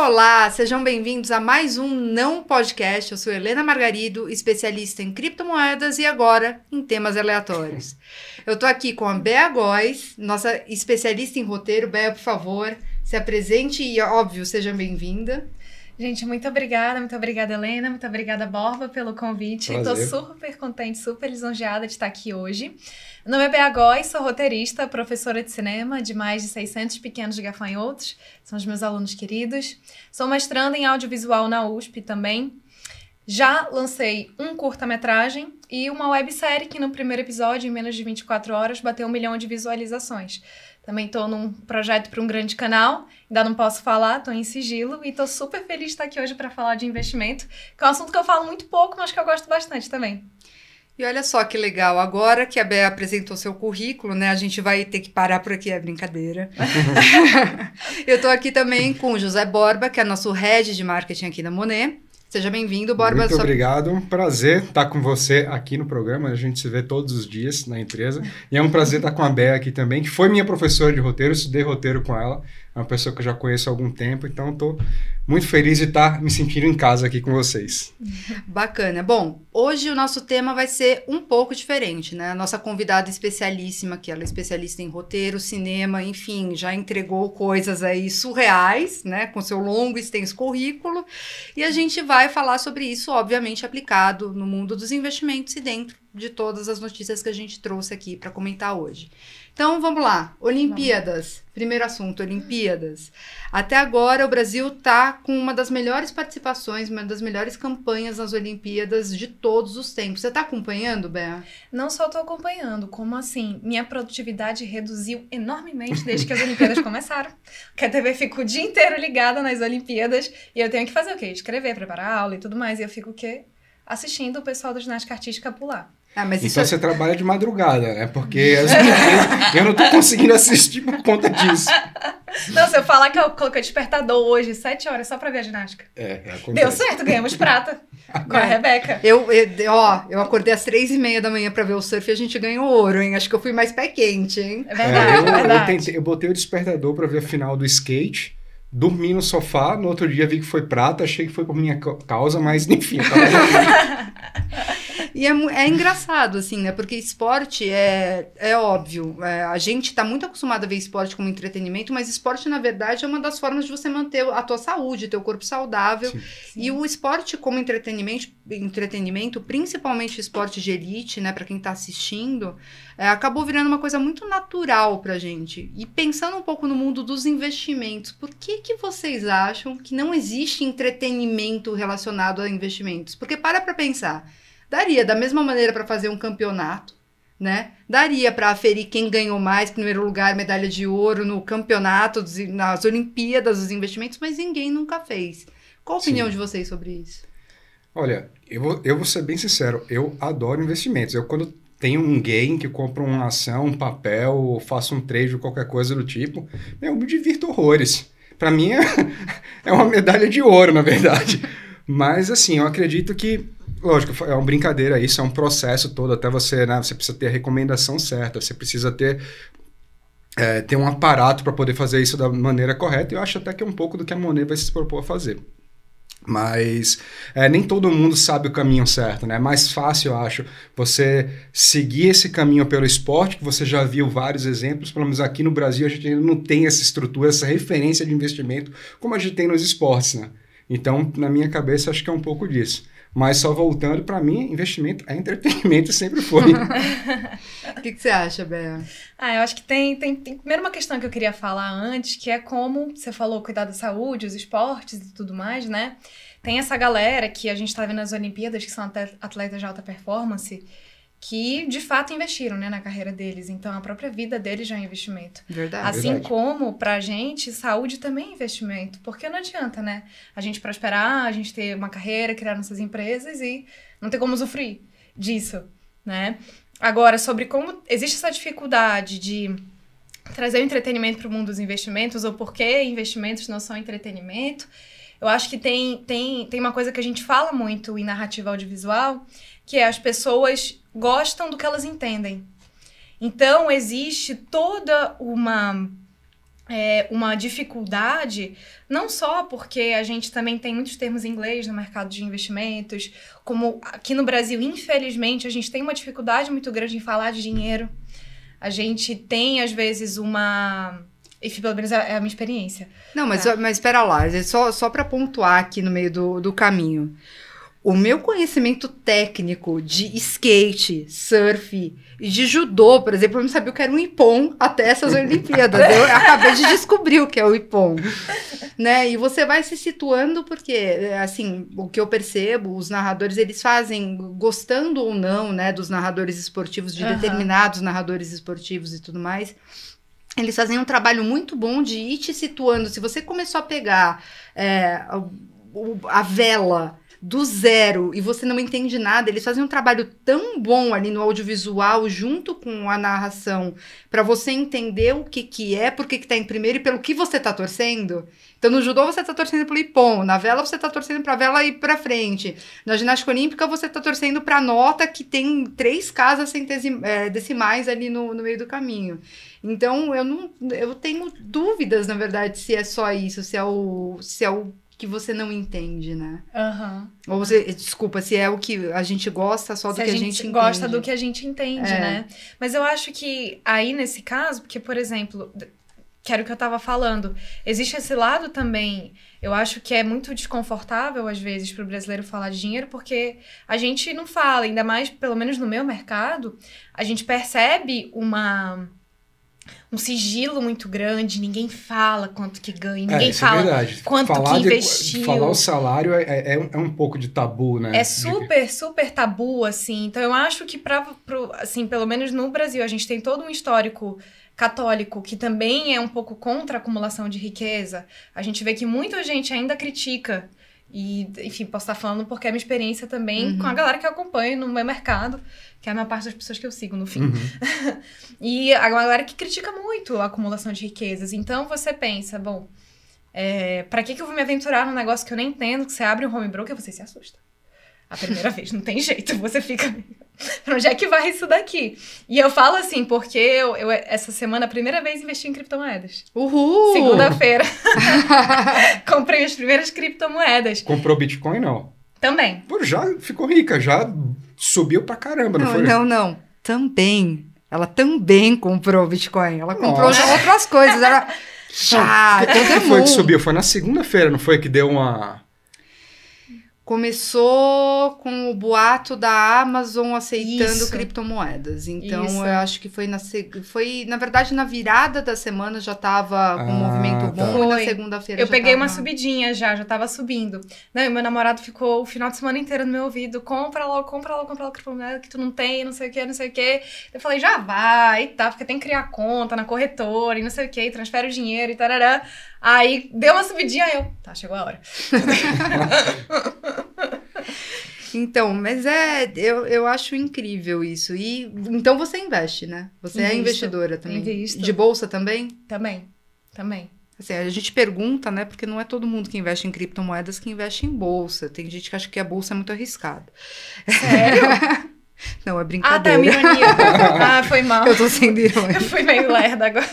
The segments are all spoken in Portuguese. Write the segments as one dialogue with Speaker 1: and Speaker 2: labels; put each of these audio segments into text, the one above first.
Speaker 1: Olá, sejam bem-vindos a mais um Não Podcast. Eu sou Helena Margarido, especialista em criptomoedas e agora em temas aleatórios. Eu tô aqui com a Bea Góes, nossa especialista em roteiro. Bea, por favor, se apresente e, óbvio, seja bem-vinda.
Speaker 2: Gente, muito obrigada, Helena, muito obrigada, Borba, pelo convite. Estou super contente, super lisonjeada de estar aqui hoje. Meu nome é Bea Góes, sou roteirista, professora de cinema de mais de 600 pequenos gafanhotos, são os meus alunos queridos. Sou mestranda em audiovisual na USP também. Já lancei um curta-metragem e uma websérie que no primeiro episódio, em menos de 24 horas, bateu 1 milhão de visualizações. Também estou num projeto para um grande canal, ainda não posso falar, estou em sigilo e estou super feliz de estar aqui hoje para falar de investimento, que é um assunto que eu falo muito pouco, mas que eu gosto bastante também.
Speaker 1: E olha só que legal, agora que a Bea apresentou seu currículo, né, a gente vai ter que parar por aqui, é brincadeira. Eu estou aqui também com o José Borba, que é nosso head de marketing aqui da Monet. Seja bem-vindo, Borba.
Speaker 3: Muito obrigado, prazer estar com você aqui no programa, a gente se vê todos os dias na empresa, e é um prazer estar com a Bea aqui também, que foi minha professora de roteiro, eu estudei roteiro com ela, é uma pessoa que eu já conheço há algum tempo, então estou muito feliz de estar me sentindo em casa aqui com vocês.
Speaker 1: Bacana. Bom, hoje o nosso tema vai ser um pouco diferente, né? A nossa convidada especialíssima, que ela é especialista em roteiro, cinema, enfim, já entregou coisas aí surreais, né? Com seu longo e extenso currículo, e a gente vai falar sobre isso, obviamente, aplicado no mundo dos investimentos e dentro de todas as notícias que a gente trouxe aqui para comentar hoje. Então, vamos lá. Olimpíadas. Primeiro assunto, Olimpíadas. Até agora, o Brasil está com uma das melhores participações, uma das melhores campanhas nas Olimpíadas de todos os tempos. Você está acompanhando, Bea?
Speaker 2: Não só estou acompanhando, como assim, minha produtividade reduziu enormemente desde que as Olimpíadas começaram. Porque a TV fica o dia inteiro ligada nas Olimpíadas e eu tenho que fazer o quê? Escrever, preparar aula e tudo mais. E eu fico o quê? Assistindo o pessoal da ginástica artística pular.
Speaker 1: Ah, mas
Speaker 3: então você trabalha de madrugada, né? Porque eu não tô conseguindo assistir por conta disso.
Speaker 2: Não, se eu falar que eu coloquei despertador hoje, 7 horas, só pra ver a ginástica.
Speaker 3: Acontece.
Speaker 2: Deu certo, ganhamos prata com a Rebeca.
Speaker 1: Eu acordei às 3h30 da manhã pra ver o surf e a gente ganhou ouro, hein? Acho que eu fui mais pé quente, hein?
Speaker 2: É verdade,
Speaker 3: eu botei o despertador pra ver a final do skate, dormi no sofá, no outro dia vi que foi prata, achei que foi por minha causa, mas enfim.
Speaker 1: E é engraçado, assim, né? Porque esporte é óbvio. A gente tá muito acostumado a ver esporte como entretenimento, mas esporte, na verdade, é uma das formas de você manter a tua saúde, teu corpo saudável. Sim. E o esporte como entretenimento, principalmente esporte de elite, né? Pra quem tá assistindo, acabou virando uma coisa muito natural pra gente. E pensando um pouco no mundo dos investimentos, por que vocês acham que não existe entretenimento relacionado a investimentos? Porque para pensar. Daria da mesma maneira para fazer um campeonato, né? Daria para aferir quem ganhou mais, primeiro lugar, medalha de ouro no campeonato, nas Olimpíadas, dos investimentos, mas ninguém nunca fez. Qual a opinião de vocês sobre isso?
Speaker 3: Olha, eu vou ser bem sincero, eu adoro investimentos. Eu quando tenho um gain que compro uma ação, um papel, ou faço um trade ou qualquer coisa do tipo, eu me divirto horrores. Para mim é uma medalha de ouro, na verdade. Mas assim, eu acredito que lógico, é uma brincadeira isso, é um processo todo, até você, né, você precisa ter a recomendação certa, você precisa ter um aparato para poder fazer isso da maneira correta, e eu acho até que é um pouco do que a Monet vai se propor a fazer. Mas nem todo mundo sabe o caminho certo, né? É mais fácil, eu acho, você seguir esse caminho pelo esporte, que você já viu vários exemplos, pelo menos aqui no Brasil a gente ainda não tem essa estrutura, essa referência de investimento como a gente tem nos esportes, né? Então, na minha cabeça, acho que é um pouco disso. Mas só voltando, para mim, investimento é entretenimento, sempre foi.
Speaker 1: O que você acha, Bea?
Speaker 2: Eu acho que tem primeiro uma questão que eu queria falar antes, que é como você falou, cuidar da saúde, os esportes e tudo mais, né? Tem essa galera que a gente tá vendo nas Olimpíadas, que são atletas de alta performance, que de fato investiram, né, na carreira deles. Então, a própria vida deles já é investimento.
Speaker 1: Verdade.
Speaker 2: Assim como, pra gente, saúde também é investimento. Porque não adianta, né? A gente prosperar, a gente ter uma carreira, criar nossas empresas e não ter como usufruir disso, né? Agora, sobre como existe essa dificuldade de trazer o entretenimento para o mundo dos investimentos, ou por que investimentos não são entretenimento, eu acho que tem uma coisa que a gente fala muito em narrativa audiovisual, que é as pessoas gostam do que elas entendem. Então, existe toda uma uma dificuldade, não só porque a gente também tem muitos termos em inglês no mercado de investimentos, como aqui no Brasil, infelizmente, a gente tem uma dificuldade muito grande em falar de dinheiro. A gente tem, às vezes, enfim, pelo menos é a minha experiência.
Speaker 1: Não, mas espera lá, só para pontuar aqui no meio do caminho. O meu conhecimento técnico de skate, surf e de judô, por exemplo, eu não sabia o que era um ippon até essas Olimpíadas. Eu acabei de descobrir o que é o ippon, né? E você vai se situando porque, assim, o que eu percebo, os narradores, eles fazem, gostando ou não, né, dos narradores esportivos, de determinados narradores esportivos e tudo mais, eles fazem um trabalho muito bom de ir te situando. Se você começou a pegar a vela do zero e você não entende nada, eles fazem um trabalho tão bom ali no audiovisual junto com a narração para você entender o que é, por que tá em primeiro e pelo que você tá torcendo. Então no judô você tá torcendo pelo ippon, na vela você tá torcendo pra vela ir pra frente, na ginástica olímpica você tá torcendo pra nota que tem 3 casas decimais ali no meio do caminho. Então eu tenho dúvidas, na verdade, se é só isso, se é o que você não entende, né? Ou desculpa, se é o que a gente gosta só do que a gente entende.
Speaker 2: Gosta do que a gente entende, né? Mas eu acho que aí, nesse caso, porque, por exemplo, que era o que eu tava falando, existe esse lado também, eu acho que é muito desconfortável, às vezes, pro brasileiro falar de dinheiro, porque a gente não fala, ainda mais, pelo menos no meu mercado, a gente percebe um sigilo muito grande, ninguém fala quanto que ganha, ninguém fala quanto que investiu.
Speaker 3: Falar o salário é um pouco de tabu, né?
Speaker 2: É super tabu, assim. Então, eu acho que, assim, pelo menos no Brasil, a gente tem todo um histórico católico que também é um pouco contra a acumulação de riqueza. A gente vê que muita gente ainda critica. E, enfim, posso estar falando porque é minha experiência também com a galera que eu acompanho no meu mercado, que é a maior parte das pessoas que eu sigo, no fim. E a galera que critica muito a acumulação de riquezas. Então, você pensa, bom, pra que eu vou me aventurar num negócio que eu nem entendo, que você abre um home broker e você se assusta. A primeira vez, não tem jeito, você fica... Pra onde é que vai isso daqui? E eu falo assim, porque eu essa semana, a primeira vez, investi em criptomoedas.
Speaker 1: Uhul!
Speaker 2: Segunda-feira. Comprei as primeiras criptomoedas.
Speaker 3: Comprou Bitcoin, não?
Speaker 2: Também.
Speaker 3: Pô, já ficou rica, já subiu pra caramba, não foi?
Speaker 1: Não. Também. Ela também comprou Bitcoin. Ela comprou já outras coisas. Ela...
Speaker 3: Quando foi que subiu? Foi na segunda-feira, não foi? Que deu uma...
Speaker 1: Começou com o boato da Amazon aceitando criptomoedas. Então, eu acho que foi na verdade, na virada da semana já estava com um movimento bom. E na segunda-feira
Speaker 2: eu peguei uma subidinha já tava subindo. Não, e meu namorado ficou o final de semana inteiro no meu ouvido. Compra logo criptomoeda que tu não tem, não sei o que. Eu falei, já vai, tá? Porque tem que criar conta na corretora e não sei o que, transfere o dinheiro e tarará. Aí, deu uma subidinha, tá, chegou a hora.
Speaker 1: Então, mas eu acho incrível isso. E então você investe, né? Você é investidora também.
Speaker 2: Invisto.
Speaker 1: De bolsa também?
Speaker 2: Também.
Speaker 1: Assim, a gente pergunta, né? Porque não é todo mundo que investe em criptomoedas que investe em bolsa. Tem gente que acha que a bolsa é muito arriscada.
Speaker 2: Sério?
Speaker 1: Não, é brincadeira.
Speaker 2: Tá, minha ironia. Foi mal.
Speaker 1: Eu tô sendo irônica.
Speaker 2: Eu fui meio lerda agora.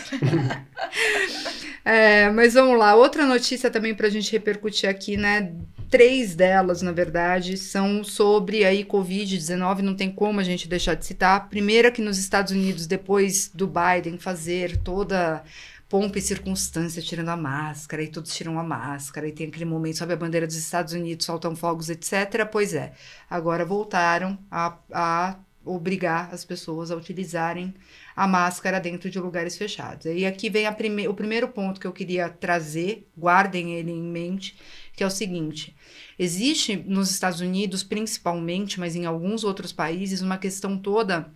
Speaker 1: Mas vamos lá. Outra notícia também pra gente repercutir aqui, né? 3 delas, na verdade, são sobre aí Covid-19, não tem como a gente deixar de citar. A primeira que nos Estados Unidos, depois do Biden fazer toda pompa e circunstância, tirando a máscara, e todos tiram a máscara, e tem aquele momento, sobe a bandeira dos Estados Unidos, soltam fogos, etc. Pois é, agora voltaram a obrigar as pessoas a utilizarem a máscara dentro de lugares fechados. E aqui vem o primeiro ponto que eu queria trazer, guardem ele em mente, que é o seguinte: existe nos Estados Unidos, principalmente, mas em alguns outros países, uma questão toda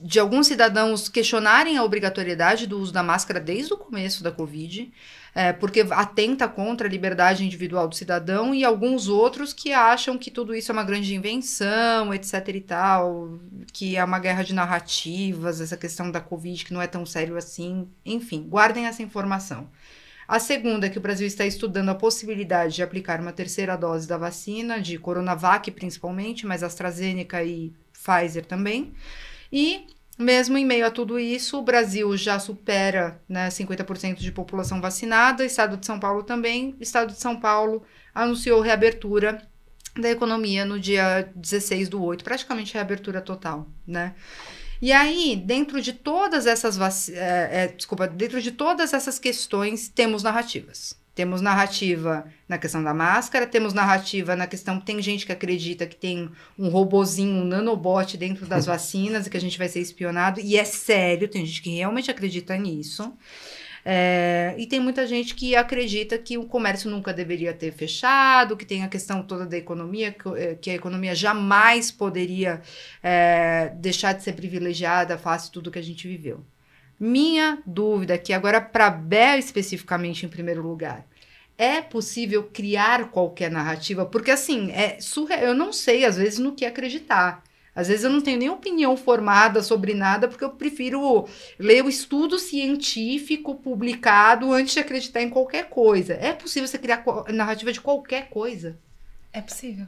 Speaker 1: de alguns cidadãos questionarem a obrigatoriedade do uso da máscara desde o começo da Covid, porque atenta contra a liberdade individual do cidadão, e alguns outros que acham que tudo isso é uma grande invenção, etc e tal, que é uma guerra de narrativas, essa questão da Covid que não é tão sério assim. Enfim, guardem essa informação. A segunda é que o Brasil está estudando a possibilidade de aplicar uma 3ª dose da vacina, de Coronavac principalmente, mas AstraZeneca e Pfizer também. E Mesmo em meio a tudo isso, o Brasil já supera, né, 50% de população vacinada, Estado de São Paulo também. O Estado de São Paulo anunciou reabertura da economia no dia 16/8, praticamente reabertura total, né? E aí, dentro de todas essas dentro de todas essas questões, temos narrativas. Temos narrativa na questão da máscara, temos narrativa na questão... Tem gente que acredita que tem um robozinho, um nanobot dentro das vacinas e que a gente vai ser espionado. E é sério, tem gente que realmente acredita nisso. E tem muita gente que acredita que o comércio nunca deveria ter fechado, que tem a questão toda da economia, que a economia jamais poderia deixar de ser privilegiada face a tudo que a gente viveu. Minha dúvida aqui, agora para a Bea especificamente em primeiro lugar, é possível criar qualquer narrativa? Porque assim, eu não sei às vezes no que acreditar. Às vezes eu não tenho nem opinião formada sobre nada, porque eu prefiro ler o estudo científico publicado antes de acreditar em qualquer coisa. É possível você criar narrativa de qualquer coisa?
Speaker 2: É possível.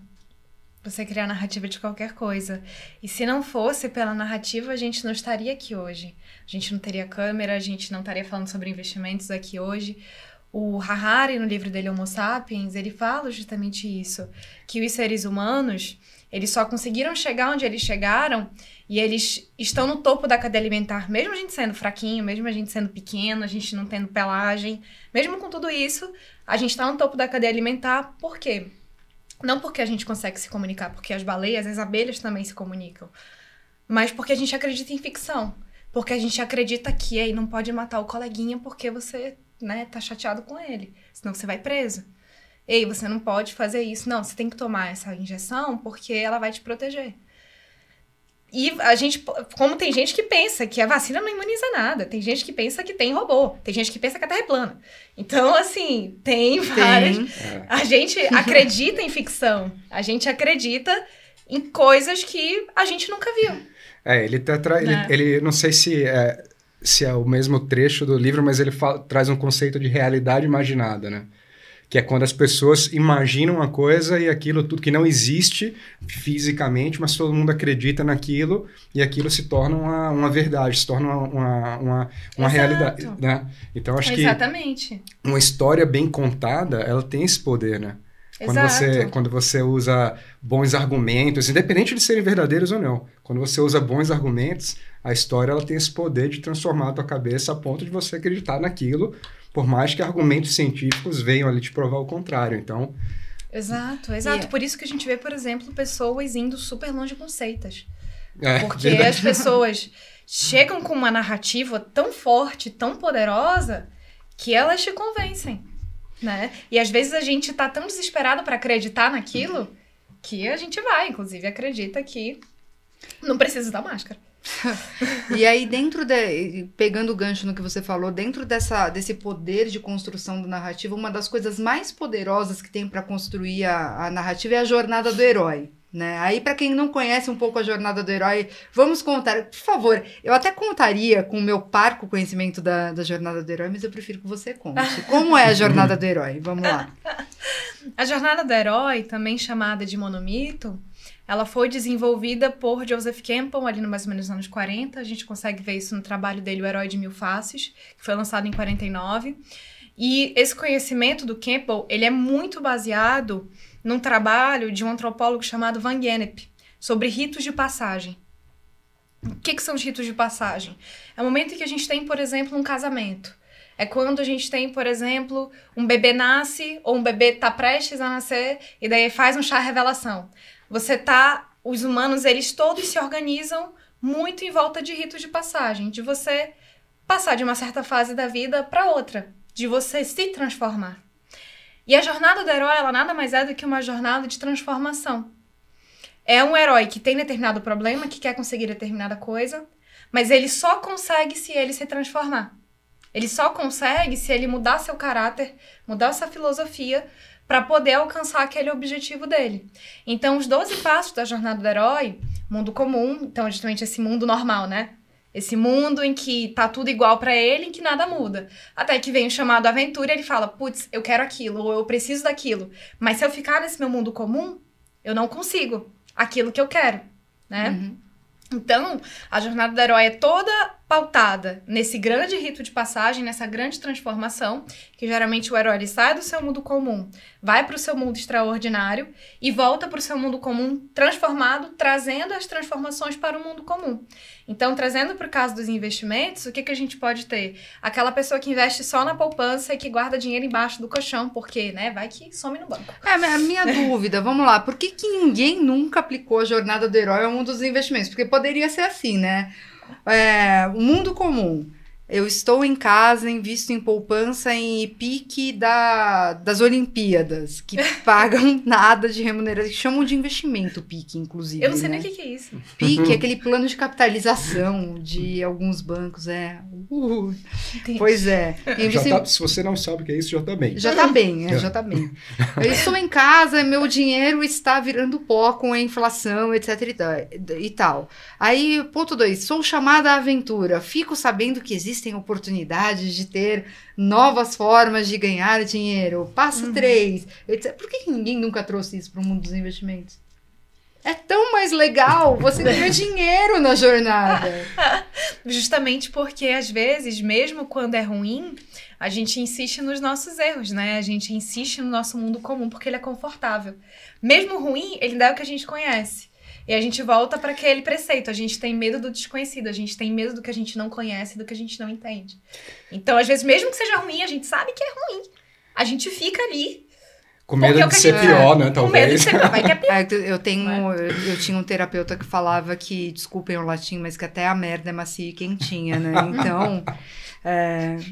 Speaker 2: Você criar narrativa de qualquer coisa. E se não fosse pela narrativa, a gente não estaria aqui hoje. A gente não teria câmera, a gente não estaria falando sobre investimentos aqui hoje. O Harari, no livro dele, Homo Sapiens, ele fala justamente isso. Que os seres humanos, eles só conseguiram chegar onde eles chegaram e eles estão no topo da cadeia alimentar. Mesmo a gente sendo fraquinho, mesmo a gente sendo pequeno, a gente não tendo pelagem. Mesmo com tudo isso, a gente está no topo da cadeia alimentar. Por quê? Não porque a gente consegue se comunicar, porque as baleias, as abelhas também se comunicam. Mas porque a gente acredita em ficção. Porque a gente acredita que não pode matar o coleguinha porque você, né, tá chateado com ele. Senão você vai preso. Ei, você não pode fazer isso. Não, você tem que tomar essa injeção porque ela vai te proteger. E a gente, como tem gente que pensa que a vacina não imuniza nada, tem gente que pensa que tem robô, tem gente que pensa que a Terra é plana. Então, assim, tem várias... A gente acredita em ficção, a gente acredita em coisas que a gente nunca viu.
Speaker 3: Ele não sei se é o mesmo trecho do livro, mas ele traz um conceito de realidade imaginada, né? Que é quando as pessoas imaginam uma coisa e aquilo tudo que não existe fisicamente, mas todo mundo acredita naquilo e aquilo se torna uma verdade, se torna uma realidade, né? Então, acho que uma história bem contada, ela tem esse poder, né? Quando você usa bons argumentos, independente de serem verdadeiros ou não, quando você usa bons argumentos, a história ela tem esse poder de transformar a tua cabeça a ponto de você acreditar naquilo, por mais que argumentos científicos venham ali te provar o contrário, então...
Speaker 2: Exato. Por isso que a gente vê, por exemplo, pessoas indo super longe com seitas. Porque
Speaker 3: verdade.
Speaker 2: as pessoas chegam com uma narrativa tão forte, tão poderosa, que elas te convencem, né? E às vezes a gente tá tão desesperado para acreditar naquilo, que a gente inclusive acredita que não precisa usar máscara.
Speaker 1: E aí, pegando o gancho no que você falou, dentro desse poder de construção da narrativa, uma das coisas mais poderosas que tem para construir a narrativa é a jornada do herói, né? Aí, para quem não conhece um pouco a jornada do herói, vamos contar, por favor. Eu até contaria com o meu parco conhecimento da jornada do herói, mas eu prefiro que você conte. Como é a jornada do herói? Vamos lá.
Speaker 2: A jornada do herói, também chamada de monomito, ela foi desenvolvida por Joseph Campbell, ali no mais ou menos nos anos 40. A gente consegue ver isso no trabalho dele, O Herói de Mil Faces, que foi lançado em 49. E esse conhecimento do Campbell, ele é muito baseado num trabalho de um antropólogo chamado Van Gennep, sobre ritos de passagem. O que são os ritos de passagem? É o momento em que a gente tem, por exemplo, um casamento. É quando a gente tem, por exemplo, um bebê nasce, ou um bebê está prestes a nascer, e daí faz um chá revelação. Os humanos, eles todos se organizam muito em volta de ritos de passagem, de você passar de uma certa fase da vida para outra, de você se transformar. E a jornada do herói, ela nada mais é do que uma jornada de transformação. É um herói que tem determinado problema, que quer conseguir determinada coisa, mas ele só consegue se ele se transformar. Ele só consegue se ele mudar seu caráter, mudar sua filosofia, para poder alcançar aquele objetivo dele. Então, os 12 passos da jornada do herói, mundo comum, então justamente esse mundo normal, né? Esse mundo em que tá tudo igual para ele, em que nada muda. Até que vem o chamado aventura e ele fala, putz, eu quero aquilo, ou eu preciso daquilo. Mas se eu ficar nesse meu mundo comum, eu não consigo aquilo que eu quero, né? Então, a jornada do herói é toda pautada nesse grande rito de passagem, nessa grande transformação, que geralmente o herói ele sai do seu mundo comum, vai para o seu mundo extraordinário e volta para o seu mundo comum transformado, trazendo as transformações para o mundo comum. Então, trazendo para o caso dos investimentos, o que a gente pode ter? Aquela pessoa que investe só na poupança e que guarda dinheiro embaixo do colchão, porque, né, vai que some no banco.
Speaker 1: A minha dúvida, vamos lá, por que ninguém nunca aplicou a jornada do herói ao mundo dos investimentos? Porque poderia ser assim, né? O mundo comum. Eu estou em casa, invisto em poupança em pique das Olimpíadas, que pagam nada de remuneração, chamam de investimento pique, inclusive.
Speaker 2: Eu não sei nem o que é isso.
Speaker 1: Pique é aquele plano de capitalização de alguns bancos, Pois é.
Speaker 3: Se você não sabe o que é isso, já tá bem.
Speaker 1: Já tá bem, já tá bem. Eu estou em casa, meu dinheiro está virando pó com a inflação, etc e tal. Aí, ponto 2, sou chamada à aventura, fico sabendo que existem oportunidades de ter novas formas de ganhar dinheiro. Passo 3, etc. Por que ninguém nunca trouxe isso para o mundo dos investimentos? É tão mais legal você ganhar dinheiro na jornada.
Speaker 2: Justamente porque, às vezes, mesmo quando é ruim, a gente insiste nos nossos erros, né? A gente insiste no nosso mundo comum porque ele é confortável. Mesmo ruim, ele dá o que a gente conhece. E a gente volta para aquele preceito. A gente tem medo do desconhecido, a gente tem medo do que a gente não conhece, do que a gente não entende. Então, às vezes, mesmo que seja ruim, a gente sabe que é ruim. A gente fica ali.
Speaker 3: Com medo de ser pior, né? Talvez.
Speaker 2: Com medo de ser pior, vai que é pior.
Speaker 1: Eu tinha um terapeuta que falava que, desculpem o latim, mas que até a merda é macia e quentinha, né? Então...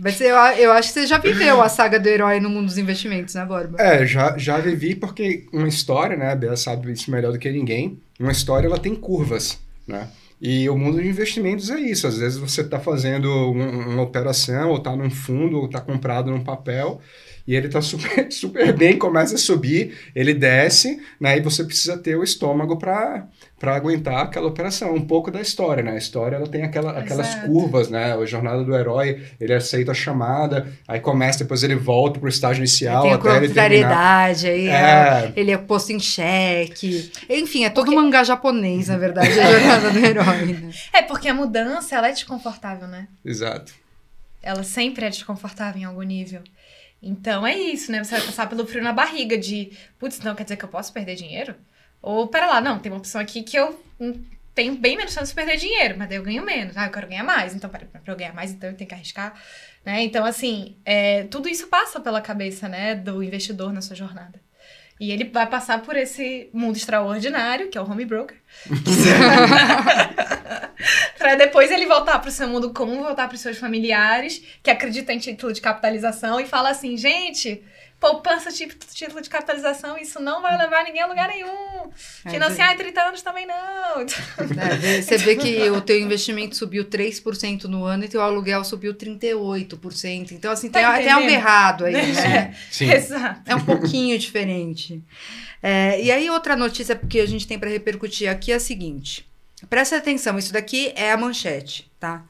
Speaker 1: mas eu acho que você já viveu a saga do herói no mundo dos investimentos, né, Borba?
Speaker 3: Já vivi porque uma história, né, a Bea sabe isso melhor do que ninguém, uma história ela tem curvas, né? E o mundo de investimentos é isso, às vezes você está fazendo uma operação, ou está num fundo, ou está comprado num papel, e ele está super, super bem, começa a subir, ele desce, né, e você precisa ter o estômago para aguentar aquela operação. Um pouco da história, né? A história ela tem aquelas curvas, né? A jornada do herói, ele aceita a chamada, aí começa, depois ele volta pro estágio inicial.
Speaker 1: Tem a
Speaker 3: até ele terminar.
Speaker 1: Aí ele é posto em xeque. Enfim, é todo mangá japonês, na verdade, a jornada do herói. Né?
Speaker 2: Porque a mudança, ela é desconfortável, né?
Speaker 3: Exato.
Speaker 2: Ela sempre é desconfortável em algum nível. Então é isso, né? Você vai passar pelo frio na barriga de, putz, não, quer dizer que eu posso perder dinheiro? Ou, pera lá, não, tem uma opção aqui que eu tenho bem menos chance de perder dinheiro, mas daí eu ganho menos. Eu quero ganhar mais, então pra eu ganhar mais, então eu tenho que arriscar, né? Então, assim, tudo isso passa pela cabeça, né, do investidor na sua jornada. E ele vai passar por esse mundo extraordinário, que é o home broker. Para depois ele voltar para o seu mundo comum, voltar para os seus familiares, que acreditam em título de capitalização, e fala assim, gente, poupança, título de capitalização, isso não vai levar ninguém a lugar nenhum. Financiar em 30 anos também não.
Speaker 1: Você vê que o teu investimento subiu 3% no ano e teu aluguel subiu 38%. Então, assim, tem algo errado aí, né?
Speaker 3: Sim.
Speaker 2: Exato.
Speaker 1: É um pouquinho diferente. E aí, outra notícia que a gente tem para repercutir aqui é a seguinte. Presta atenção, isso daqui é a manchete, tá?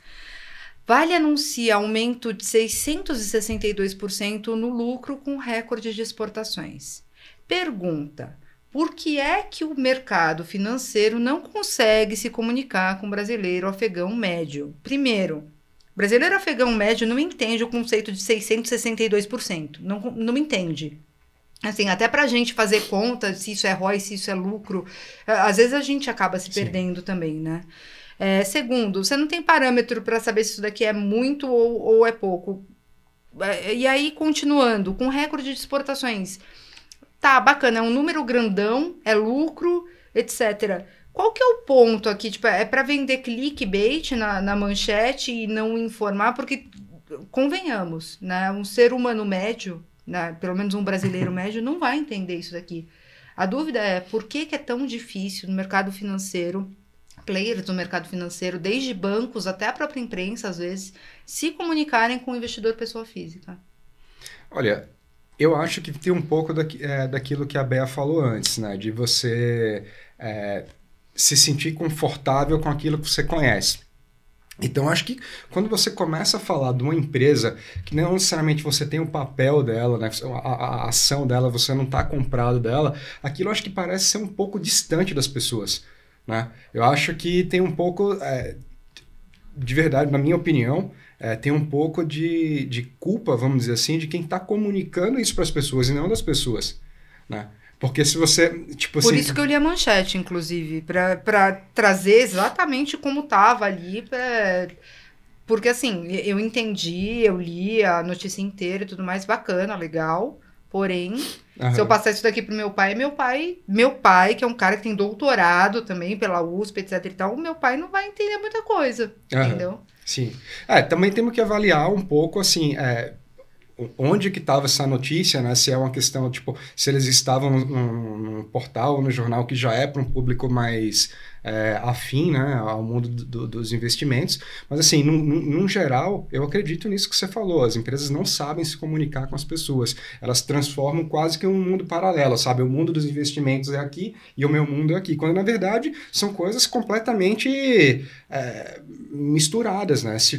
Speaker 1: Vale anuncia aumento de 662% no lucro com recorde de exportações. Pergunta, por que é que o mercado financeiro não consegue se comunicar com o brasileiro afegão médio? Primeiro, o brasileiro afegão médio não entende o conceito de 662%, não entende. Assim, até pra gente fazer conta se isso é ROI, se isso é lucro, às vezes a gente acaba se perdendo também, né? Segundo, você não tem parâmetro para saber se isso daqui é muito ou é pouco. E aí, continuando, com recorde de exportações. Tá, bacana, é um número grandão, é lucro, etc. Qual que é o ponto aqui? Tipo, é para vender clickbait na manchete e não informar? Porque, convenhamos, né? Um ser humano médio, né, pelo menos um brasileiro médio, não vai entender isso daqui. A dúvida é por que é tão difícil no mercado financeiro, players do mercado financeiro, desde bancos até a própria imprensa, às vezes, se comunicarem com o investidor pessoa física?
Speaker 3: Olha, eu acho que tem um pouco daquilo que a Bea falou antes, né? De você se sentir confortável com aquilo que você conhece. Então, acho que quando você começa a falar de uma empresa que não necessariamente você tem o papel dela, né, a ação dela, você não está comprado dela, aquilo acho que parece ser um pouco distante das pessoas. né? Eu acho que tem um pouco, de verdade, na minha opinião, tem um pouco de culpa, vamos dizer assim, de quem está comunicando isso para as pessoas e não das pessoas, né? Porque se você, tipo
Speaker 1: Por
Speaker 3: assim...
Speaker 1: isso que eu li a manchete, inclusive, para trazer exatamente como estava ali, porque assim, eu entendi, eu li a notícia inteira e tudo mais, bacana, legal, porém, se eu passar isso daqui pro meu pai, meu pai, que é um cara que tem doutorado também pela USP, etc e tal, meu pai não vai entender muita coisa, entendeu?
Speaker 3: Sim. Também temos que avaliar um pouco, assim, onde que estava essa notícia, né? Se é uma questão, tipo, se eles estavam num portal ou no jornal que já é para um público mais afim, né, ao mundo dos investimentos. Mas, assim, num geral, eu acredito nisso que você falou. As empresas não sabem se comunicar com as pessoas. Elas transformam quase que um mundo paralelo, sabe? O mundo dos investimentos é aqui e o meu mundo é aqui. Quando, na verdade, são coisas completamente misturadas, né? Se,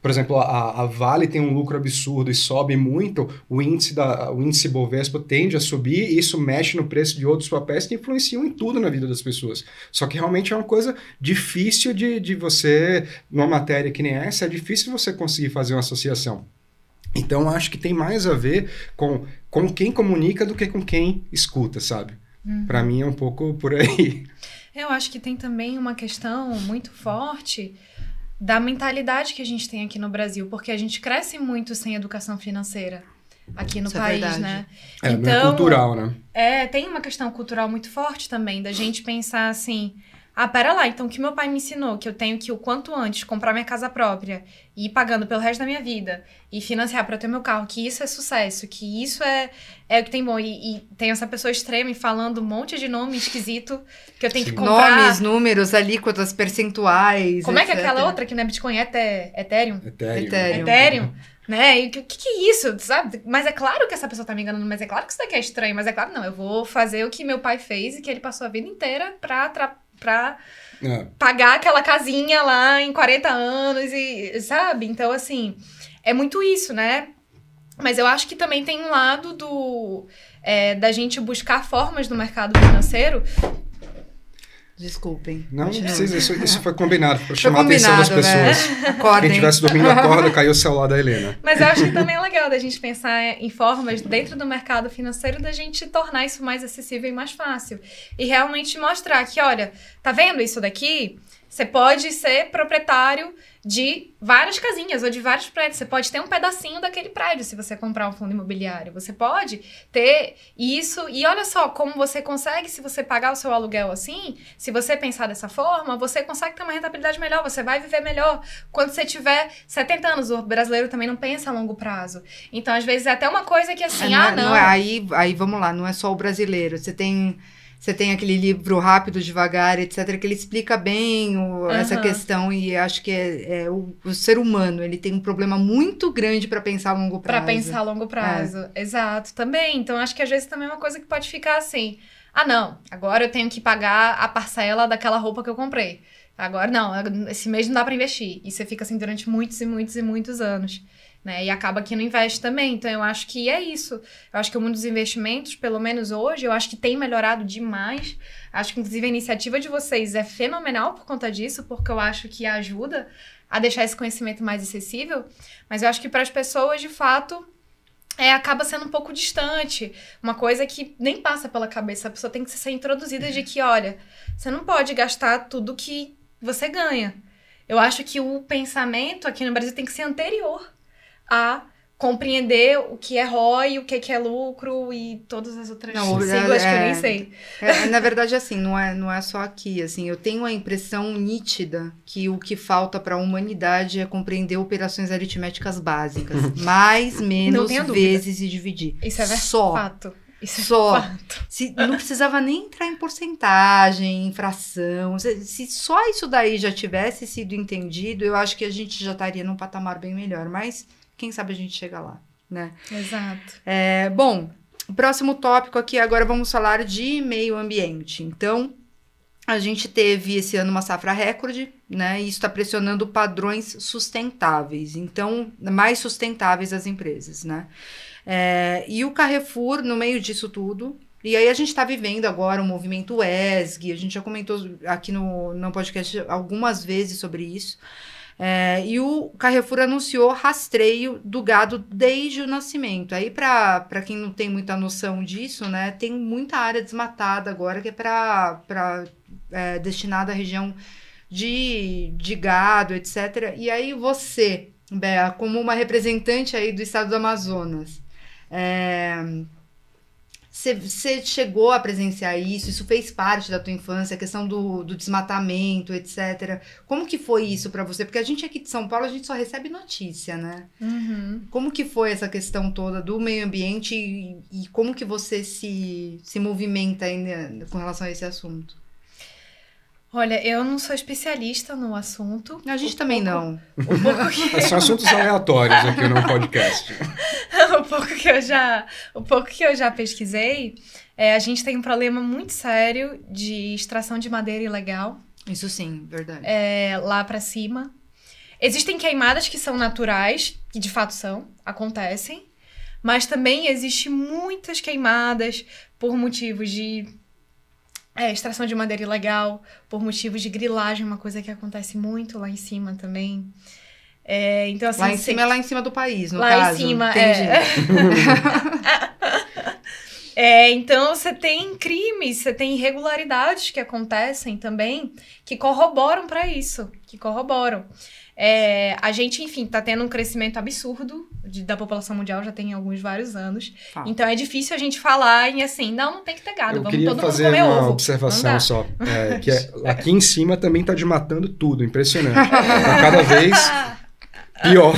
Speaker 3: por exemplo, a Vale tem um lucro absurdo e sobe muito, o índice Bovespa tende a subir e isso mexe no preço de outros papéis que influenciam em tudo na vida das pessoas. Só que realmente é uma coisa difícil de você, numa matéria que nem essa, é difícil você conseguir fazer uma associação. Então, acho que tem mais a ver com quem comunica do que com quem escuta, sabe? Para mim é um pouco por aí.
Speaker 2: Eu acho que tem também uma questão muito forte da mentalidade que a gente tem aqui no Brasil, porque a gente cresce muito sem educação financeira aqui no país, né?
Speaker 3: Então, é cultural, né?
Speaker 2: Tem uma questão cultural muito forte também, da gente pensar assim, pera lá, então o que meu pai me ensinou, que eu tenho que, o quanto antes, comprar minha casa própria e ir pagando pelo resto da minha vida, e financiar para ter meu carro, que isso é sucesso, que isso é o que tem bom, e tem essa pessoa extrema e falando um monte de nome esquisito, que eu tenho que comprar...
Speaker 1: Nomes, números, alíquotas, percentuais,
Speaker 2: Como é que é aquela outra que não é Bitcoin, Ethereum?
Speaker 1: Ethereum.
Speaker 2: Né? E o que é isso, sabe? Mas é claro que essa pessoa tá me enganando, mas é claro que isso daqui é estranho, mas é claro, não, eu vou fazer o que meu pai fez e que ele passou a vida inteira pra pagar aquela casinha lá em 40 anos, e sabe? Então, assim, é muito isso, né? Mas eu acho que também tem um lado da gente buscar formas no mercado financeiro.
Speaker 1: Desculpem.
Speaker 3: Não precisa, isso foi combinado para chamar a atenção das pessoas.
Speaker 1: Né?
Speaker 3: Quem estivesse dormindo acorda, caiu o celular da Helena.
Speaker 2: Mas eu acho que também é legal da gente pensar em formas dentro do mercado financeiro da gente tornar isso mais acessível e mais fácil. E realmente mostrar que, olha, tá vendo isso daqui? Você pode ser proprietário de várias casinhas ou de vários prédios. Você pode ter um pedacinho daquele prédio se você comprar um fundo imobiliário. Você pode ter isso. E olha só como você consegue, se você pagar o seu aluguel assim, se você pensar dessa forma, você consegue ter uma rentabilidade melhor, você vai viver melhor. Quando você tiver 70 anos, o brasileiro também não pensa a longo prazo. Então, às vezes, é até uma coisa que assim, não.
Speaker 1: Aí vamos lá, não é só o brasileiro. Você tem aquele livro Rápido, Devagar, etc., que ele explica bem essa questão, e acho que o ser humano, ele tem um problema muito grande para pensar a longo prazo.
Speaker 2: Para pensar a longo prazo, exato, também. Então, acho que às vezes também é uma coisa que pode ficar assim, não, agora eu tenho que pagar a parcela daquela roupa que eu comprei. Agora, não, esse mês não dá para investir. E você fica assim durante muitos e muitos e muitos anos. Né? E acaba que não investe também. Então, eu acho que é isso. Eu acho que o mundo dos investimentos, pelo menos hoje, eu acho que tem melhorado demais. Acho que, inclusive, a iniciativa de vocês é fenomenal por conta disso, porque eu acho que ajuda a deixar esse conhecimento mais acessível. Mas eu acho que para as pessoas, de fato, acaba sendo um pouco distante. Uma coisa que nem passa pela cabeça. A pessoa tem que ser introduzida de que, olha, você não pode gastar tudo que você ganha. Eu acho que o pensamento aqui no Brasil tem que ser anterior a compreender o que é ROI, o que é lucro e todas as outras siglas que eu nem sei.
Speaker 1: Na verdade, assim, não é só aqui. Assim, eu tenho a impressão nítida que o que falta para a humanidade é compreender operações aritméticas básicas. Mais, menos vezes e dividir.
Speaker 2: Isso é fato.
Speaker 1: Não precisava nem entrar em porcentagem, em fração. Se só isso daí já tivesse sido entendido, eu acho que a gente já estaria num patamar bem melhor. Mas quem sabe a gente chega lá, né?
Speaker 2: Exato.
Speaker 1: Bom, o próximo tópico aqui, agora vamos falar de meio ambiente. Então, a gente teve esse ano uma safra recorde, né? E isso está pressionando padrões sustentáveis. Então, mais sustentáveis as empresas, né? E o Carrefour, no meio disso tudo, E aí a gente está vivendo agora o movimento ESG, a gente já comentou aqui no podcast algumas vezes sobre isso. E o Carrefour anunciou rastreio do gado desde o nascimento. Aí, para quem não tem muita noção disso, né, tem muita área desmatada agora que é destinada à região de gado, etc. E aí você, Bea, como uma representante aí do estado do Amazonas, você chegou a presenciar isso? Isso fez parte da tua infância, a questão do desmatamento, etc. Como que foi isso para você? Porque a gente aqui de São Paulo, a gente só recebe notícia, né?
Speaker 2: Uhum.
Speaker 1: Como que foi essa questão toda do meio ambiente e como que você se movimenta ainda com relação a esse assunto?
Speaker 2: Olha, eu não sou especialista no assunto.
Speaker 1: A gente também não.
Speaker 3: São assuntos aleatórios aqui no podcast.
Speaker 2: O pouco que eu já pesquisei, a gente tem um problema muito sério de extração de madeira ilegal.
Speaker 1: Isso sim, verdade.
Speaker 2: Lá pra cima. Existem queimadas que são naturais, que de fato acontecem, mas também existem muitas queimadas por motivos de extração de madeira ilegal, por motivos de grilagem, uma coisa que acontece muito lá em cima também. Então, assim,
Speaker 1: lá em cima é lá em cima do país, no
Speaker 2: lá
Speaker 1: caso.
Speaker 2: Lá em cima, então, você tem crimes, você tem irregularidades que acontecem também, que corroboram para isso, a gente, enfim, tá tendo um crescimento absurdo da população mundial, já tem vários anos. Então, é difícil a gente falar em assim, não tem que ter gado, vamos todo mundo comer ovo.
Speaker 3: Eu queria fazer uma observação só, que aqui em cima também tá desmatando tudo, impressionante. Tá cada vez pior.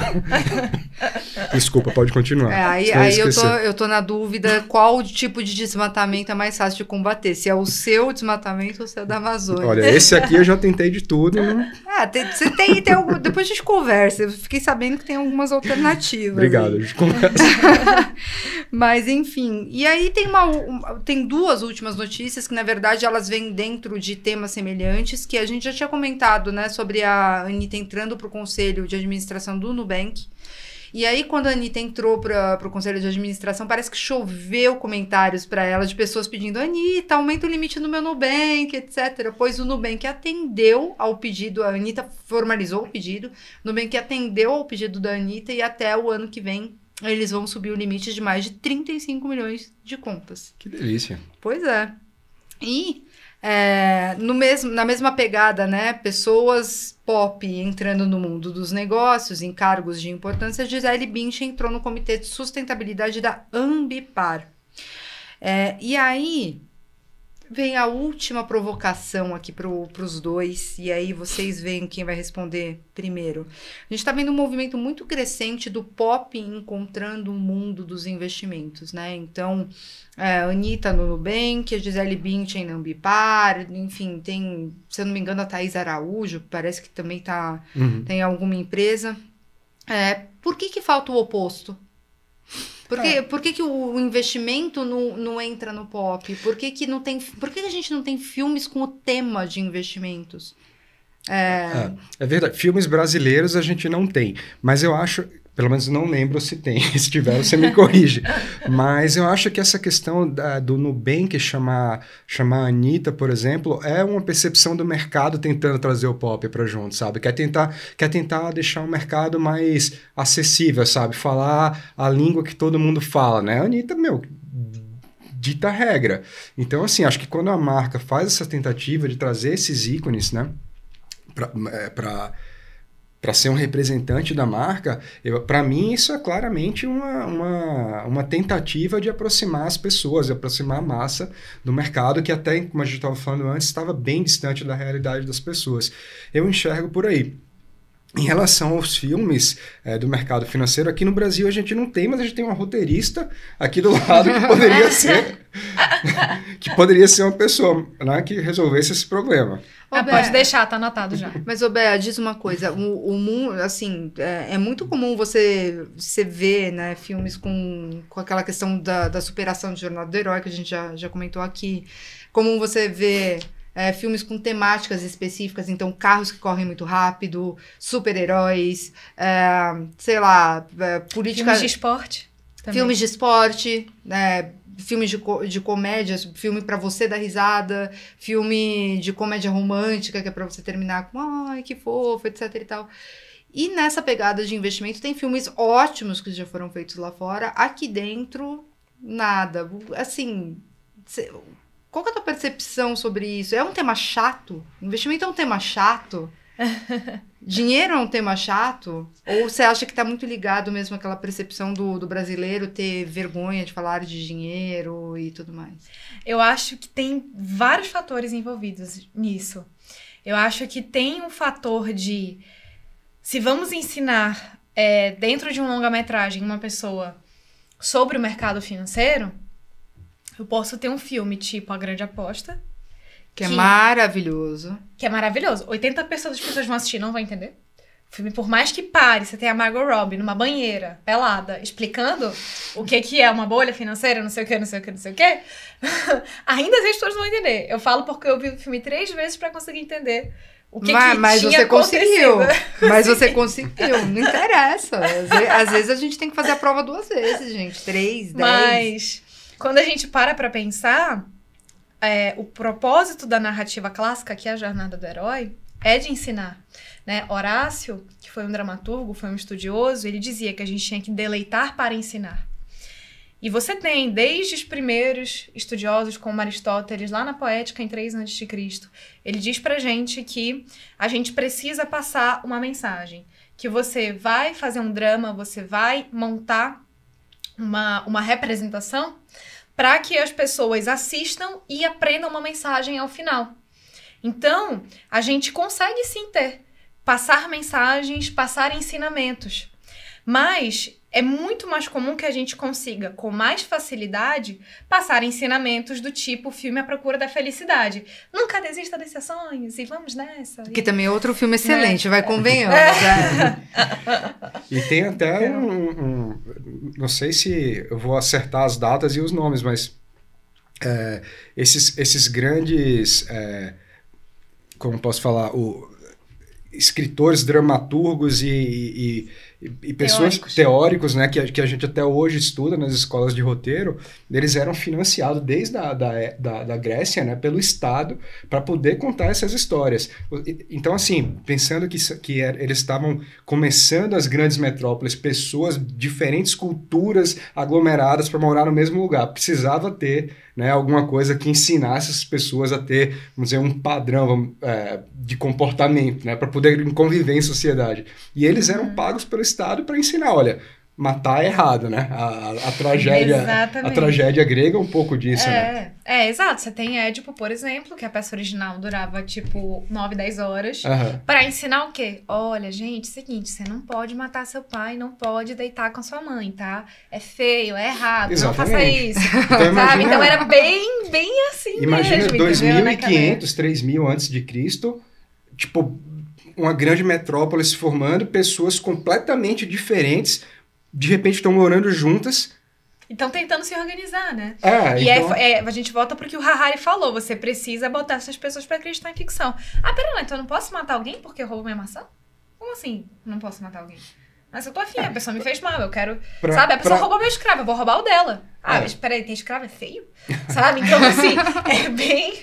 Speaker 3: Desculpa, pode continuar.
Speaker 1: Aí eu tô na dúvida qual tipo de desmatamento é mais fácil de combater. Se é o seu desmatamento ou se é o da Amazônia.
Speaker 3: Olha, esse aqui eu já tentei de tudo.
Speaker 1: Você tem algum... Depois a gente conversa. Eu fiquei sabendo que tem algumas alternativas.
Speaker 3: Obrigado, a gente conversa.
Speaker 1: Mas, enfim. E aí tem duas últimas notícias que, na verdade, elas vêm dentro de temas semelhantes, que a gente já tinha comentado, né? Sobre a Anitta entrando para o Conselho de Administração do Nubank. E aí, quando a Anitta entrou para o Conselho de Administração, parece que choveu comentários para ela de pessoas pedindo: Anitta, aumenta o limite no meu Nubank, etc. Pois o Nubank atendeu ao pedido, a Anitta formalizou o pedido, o Nubank atendeu ao pedido da Anitta e até o ano que vem eles vão subir o limite de mais de 35 milhões de contas.
Speaker 3: Que delícia.
Speaker 1: Pois é. E... na mesma pegada, né? Pessoas pop entrando no mundo dos negócios, em cargos de importância, Gisele Bündchen entrou no Comitê de Sustentabilidade da Ambipar. E aí vem a última provocação aqui para os dois, e aí vocês veem quem vai responder primeiro. A gente está vendo um movimento muito crescente do pop encontrando o mundo dos investimentos, né? Então, a Anitta no Nubank, a Gisele Bündchen na Ambipar, enfim, tem, se eu não me engano, a Thaís Araújo, parece que também tem alguma empresa. Por que falta o oposto? Por que o investimento não entra no pop? Por que a gente não tem filmes com o tema de investimentos?
Speaker 3: É verdade. Filmes brasileiros a gente não tem. Mas eu acho... Pelo menos não lembro se tem. Se tiver, você me corrige. Mas eu acho que essa questão do Nubank chamar a Anitta, por exemplo, é uma percepção do mercado tentando trazer o pop para junto, sabe? Quer tentar deixar o mercado mais acessível, sabe? Falar a língua que todo mundo fala, né? A Anitta, dita regra. Então, assim, acho que quando a marca faz essa tentativa de trazer esses ícones, né? Para ser um representante da marca, para mim isso é claramente uma tentativa de aproximar as pessoas, de aproximar a massa do mercado, que até, como a gente estava falando antes, estava bem distante da realidade das pessoas. Eu enxergo por aí. Em relação aos filmes do mercado financeiro, aqui no Brasil a gente não tem, mas a gente tem uma roteirista aqui do lado que poderia ser uma pessoa, né, que resolvesse esse problema.
Speaker 2: Pode deixar, tá anotado já.
Speaker 1: Mas, Bea, diz uma coisa, o mundo, assim, é muito comum você ver, né, filmes com aquela questão da superação de jornada do herói, que a gente já comentou aqui, comum você ver filmes com temáticas específicas, então carros que correm muito rápido, super-heróis, sei lá, política...
Speaker 2: Filmes de esporte.
Speaker 1: Também. Filmes de esporte, né? filmes de comédia, filme pra você dar risada, filme de comédia romântica, que é pra você terminar com ai, que fofo, etc e tal. E nessa pegada de investimento tem filmes ótimos que já foram feitos lá fora. Aqui dentro, nada. Assim, qual que é a tua percepção sobre isso? É um tema chato? Investimento é um tema chato? Dinheiro é um tema chato? Ou você acha que está muito ligado mesmo àquela percepção do brasileiro ter vergonha de falar de dinheiro e tudo mais?
Speaker 2: Eu acho que tem vários fatores envolvidos nisso. Eu acho que tem um fator de... Se vamos ensinar dentro de um longa-metragem uma pessoa sobre o mercado financeiro, eu posso ter um filme tipo A Grande Aposta.
Speaker 1: Que é maravilhoso.
Speaker 2: Que é maravilhoso. 80% das pessoas vão assistir, não vão entender. O filme, por mais que pare, você tem a Margot Robbie numa banheira, pelada, explicando o que é uma bolha financeira, não sei o que, não sei o que, não sei o que, ainda as pessoas não vão entender. Eu falo porque eu vi o filme 3 vezes pra conseguir entender o que
Speaker 1: mas
Speaker 2: tinha
Speaker 1: você conseguiu.
Speaker 2: acontecido.
Speaker 1: Mas você conseguiu. Não interessa. Às vezes a gente tem que fazer a prova 2 vezes, gente. 3, 10.
Speaker 2: Mas quando a gente para pensar, o propósito da narrativa clássica, que é a jornada do herói, é de ensinar. Né? Horácio, que foi um dramaturgo, foi um estudioso, ele dizia que a gente tinha que deleitar para ensinar. E você tem, desde os primeiros estudiosos, como Aristóteles, lá na Poética, em 3 a.C., ele diz pra gente que a gente precisa passar uma mensagem. Que você vai fazer um drama, você vai montar uma representação para que as pessoas assistam e aprendam uma mensagem ao final. Então, a gente consegue sim passar mensagens, passar ensinamentos. Mas é muito mais comum que a gente consiga, com mais facilidade, passar ensinamentos do tipo Filme à Procura da Felicidade. Nunca desista dos seus sonhos e vamos nessa.
Speaker 1: Que também é outro filme excelente, vai convenhamos.
Speaker 3: E tem até não sei se eu vou acertar as datas e os nomes, mas esses grandes, como posso falar, escritores, dramaturgos e pessoas teóricos, né, que a gente até hoje estuda nas escolas de roteiro, eles eram financiados desde da Grécia, né, pelo Estado, para poder contar essas histórias. Então, assim, pensando que eles estavam começando as grandes metrópoles, pessoas, diferentes culturas aglomeradas para morar no mesmo lugar, precisava ter, né, alguma coisa que ensinasse essas pessoas a ter, vamos dizer, um padrão de comportamento, né, para poder conviver em sociedade. E eles eram pagos pelo Estado para ensinar, olha, matar é errado, né? A tragédia grega é um pouco disso, né?
Speaker 2: Exato. Você tem Édipo, por exemplo, que a peça original durava, tipo, 9, 10 horas.
Speaker 3: Uhum.
Speaker 2: Para ensinar o quê? Olha, gente, seguinte, você não pode matar seu pai, não pode deitar com sua mãe, tá? É feio, é errado,
Speaker 3: exatamente.
Speaker 2: Não faça isso.
Speaker 3: Então,
Speaker 2: sabe? Então era bem assim
Speaker 3: imagina
Speaker 2: mesmo.
Speaker 3: Imagina 2.500, 3.000 antes de Cristo, tipo, uma grande metrópole se formando, pessoas completamente diferentes, de repente estão morando juntas.
Speaker 2: E estão tentando se organizar, né? A gente volta pro que o Harari falou, você precisa botar essas pessoas para acreditar em ficção. Pera lá, então eu não posso matar alguém porque eu roubo minha maçã? Como assim não posso matar alguém? Mas eu tô afim, a pessoa me fez mal, eu quero... sabe, a pessoa roubou meu escravo, eu vou roubar o dela. Mas peraí, tem escravo, é feio? Sabe? Então, assim, é bem...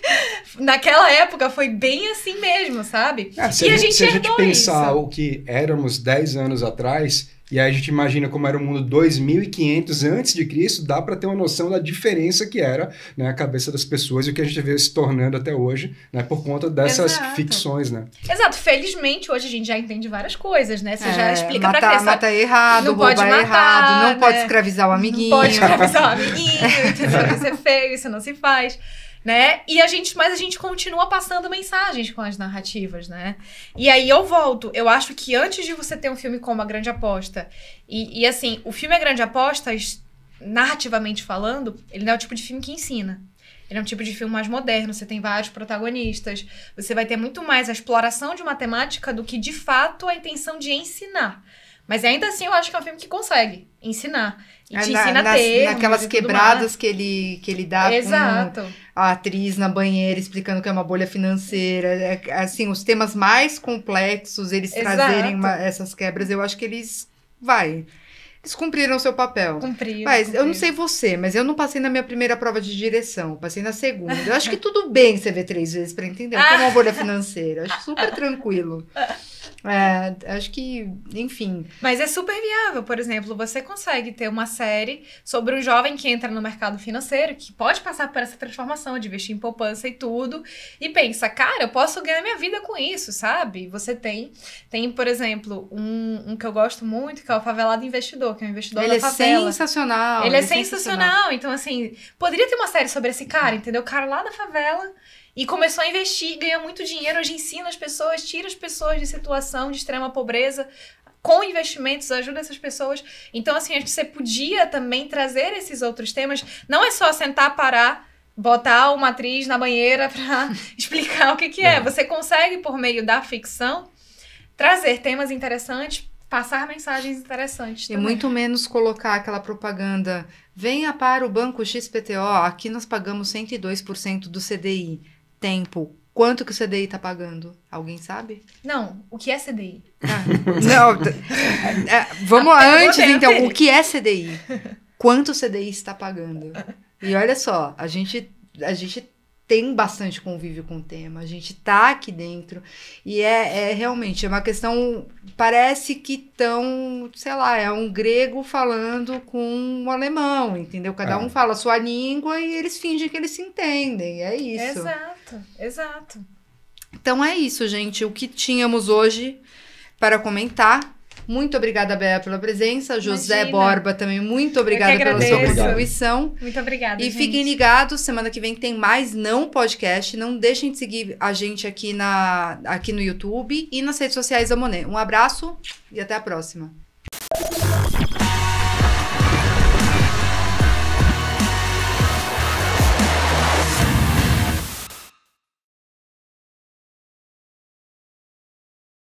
Speaker 2: Naquela época foi bem assim mesmo, sabe?
Speaker 3: Se a gente pensar o que éramos 10 anos atrás... E aí a gente imagina como era o mundo 2.500 antes de Cristo, dá para ter uma noção da diferença que era, né, a cabeça das pessoas e o que a gente vê se tornando até hoje, né, por conta dessas ficções, né?
Speaker 2: Exato. Felizmente, hoje a gente já entende várias coisas, né? Você já explica pra criança.
Speaker 1: Matar errado, não roubar pode matar, errado, não pode escravizar o amiguinho.
Speaker 2: Não pode escravizar o amiguinho, entendeu? Isso é feio, isso não se faz. Né? Mas a gente continua passando mensagens com as narrativas, né? E aí eu volto. Eu acho que antes de você ter um filme como A Grande Aposta, e assim, o filme A Grande Aposta, narrativamente falando, ele não é o tipo de filme que ensina. Ele é um tipo de filme mais moderno, você tem vários protagonistas, você vai ter muito mais a exploração de uma temática do que, de fato, a intenção de ensinar. Mas ainda assim, eu acho que é um filme que consegue ensinar. E te ensina a ter...
Speaker 1: Naquelas quebradas que ele dá.
Speaker 2: Exato.
Speaker 1: Com a atriz na banheira explicando que é uma bolha financeira. Assim, os temas mais complexos, eles trazerem essas quebras, eu acho que eles... Eles cumpriram o seu papel. Mas eu não sei você, mas eu não passei na minha primeira prova de direção. Passei na segunda. Eu acho que tudo bem você ver 3 vezes para entender como é uma bolha financeira. Acho super tranquilo. Acho que, enfim.
Speaker 2: Mas é super viável, por exemplo, você consegue ter uma série sobre um jovem que entra no mercado financeiro, que pode passar por essa transformação de investir em poupança e tudo, e pensa, cara, eu posso ganhar minha vida com isso, sabe? Você tem por exemplo, um que eu gosto muito, que é o Favelado Investidor, que é um investidor da favela.
Speaker 1: Ele é sensacional.
Speaker 2: Ele é sensacional. Então, assim, poderia ter uma série sobre esse cara, entendeu? O cara lá da favela... E começou a investir, ganha muito dinheiro, hoje ensina as pessoas, tira as pessoas de situação de extrema pobreza, com investimentos, ajuda essas pessoas. Então, assim, acho que você podia também trazer esses outros temas. Não é só sentar, parar, botar uma atriz na banheira para explicar o que é. Você consegue, por meio da ficção, trazer temas interessantes, passar mensagens interessantes também.
Speaker 1: E muito menos colocar aquela propaganda, venha para o Banco XPTO, aqui nós pagamos 102% do CDI. Tempo. Quanto que o CDI tá pagando? Alguém sabe?
Speaker 2: Não. O que é CDI?
Speaker 1: Não. Vamos antes, então. O que é CDI? Quanto o CDI está pagando? E olha só, a gente tem bastante convívio com o tema, a gente tá aqui dentro e realmente uma questão, parece que tão, sei lá, é um grego falando com um alemão, entendeu? Cada um fala a sua língua e eles fingem que eles se entendem, é isso.
Speaker 2: Exato.
Speaker 1: Então é isso, gente, o que tínhamos hoje para comentar. Muito obrigada, Bea, pela presença. José Borba também, muito obrigada pela sua contribuição.
Speaker 2: Muito obrigada,
Speaker 1: E fiquem ligados, semana que vem tem mais Não Podcast. Não deixem de seguir a gente aqui no YouTube e nas redes sociais da Monet. Um abraço e até a próxima.